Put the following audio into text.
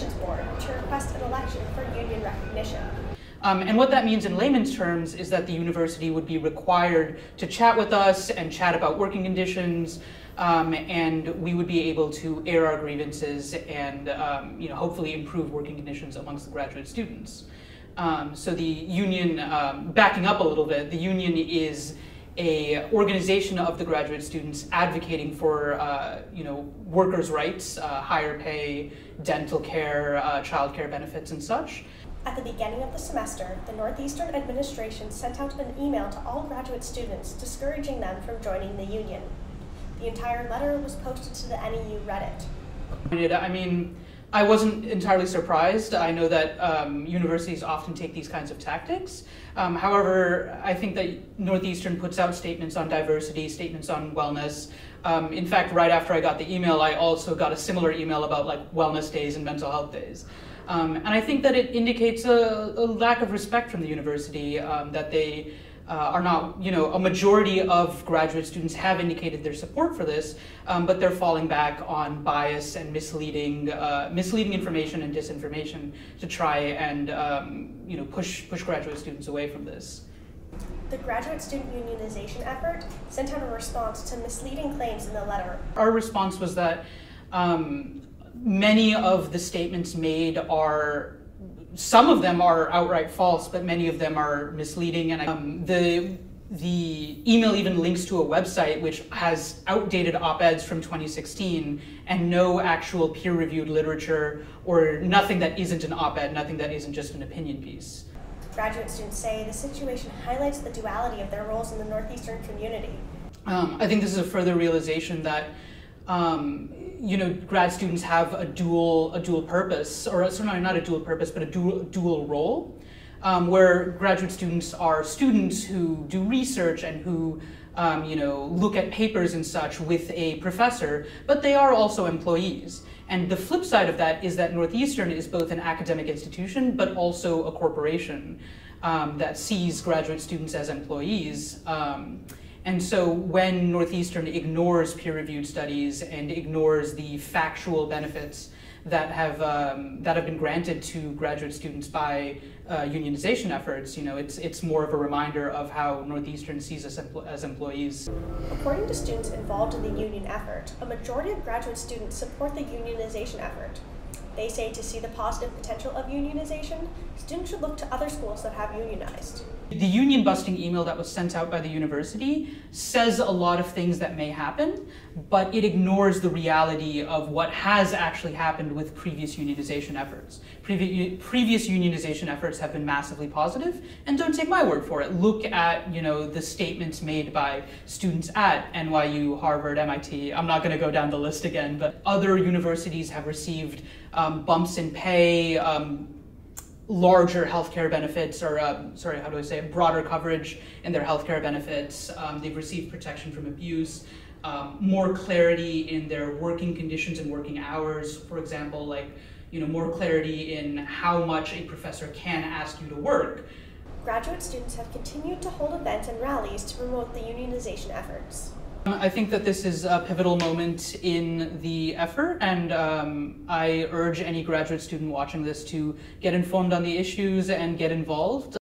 Relations Board to request an election for union recognition. And what that means in layman's terms is that the university would be required to chat with us and chat about working conditions, and we would be able to air our grievances and hopefully improve working conditions amongst the graduate students. So the union, backing up a little bit, the union is a organization of the graduate students advocating for workers' rights, higher pay, dental care, child care benefits and such. At the beginning of the semester, the Northeastern administration sent out an email to all graduate students discouraging them from joining the union. The entire letter was posted to the NEU Reddit. I mean, I wasn't entirely surprised. I know that universities often take these kinds of tactics. However, I think that Northeastern puts out statements on diversity, statements on wellness. In fact, right after I got the email, I also got a similar email about like wellness days and mental health days. And I think that it indicates a lack of respect from the university, that they are not, a majority of graduate students have indicated their support for this, but they're falling back on bias and misleading information and disinformation to try and, push graduate students away from this. The graduate student unionization effort sent out a response to misleading claims in the letter. Our response was that many of the statements made some of them are outright false, but many of them are misleading. And the email even links to a website which has outdated op-eds from 2016 and no actual peer-reviewed literature or nothing that isn't an op-ed, nothing that isn't just an opinion piece. Graduate students say the situation highlights the duality of their roles in the Northeastern community. I think this is a further realization that grad students have a dual purpose, or sorry, not a dual purpose, but a dual role, where graduate students are students who do research and who look at papers and such with a professor, but they are also employees. And the flip side of that is that Northeastern is both an academic institution, but also a corporation that sees graduate students as employees. And so when Northeastern ignores peer-reviewed studies and ignores the factual benefits that have been granted to graduate students by unionization efforts, it's more of a reminder of how Northeastern sees us as employees. According to students involved in the union effort, a majority of graduate students support the unionization effort. They say to see the positive potential of unionization, students should look to other schools that have unionized. The union busting email that was sent out by the university says a lot of things that may happen, but it ignores the reality of what has actually happened with previous unionization efforts. Previous unionization efforts have been massively positive, and don't take my word for it. Look at the statements made by students at NYU, Harvard, MIT. I'm not going to go down the list again, but other universities have received bumps in pay, larger healthcare benefits, or broader coverage in their healthcare benefits. They've received protection from abuse, more clarity in their working conditions and working hours. For example, more clarity in how much a professor can ask you to work. Graduate students have continued to hold events and rallies to promote the unionization efforts. I think that this is a pivotal moment in the effort, and I urge any graduate student watching this to get informed on the issues and get involved.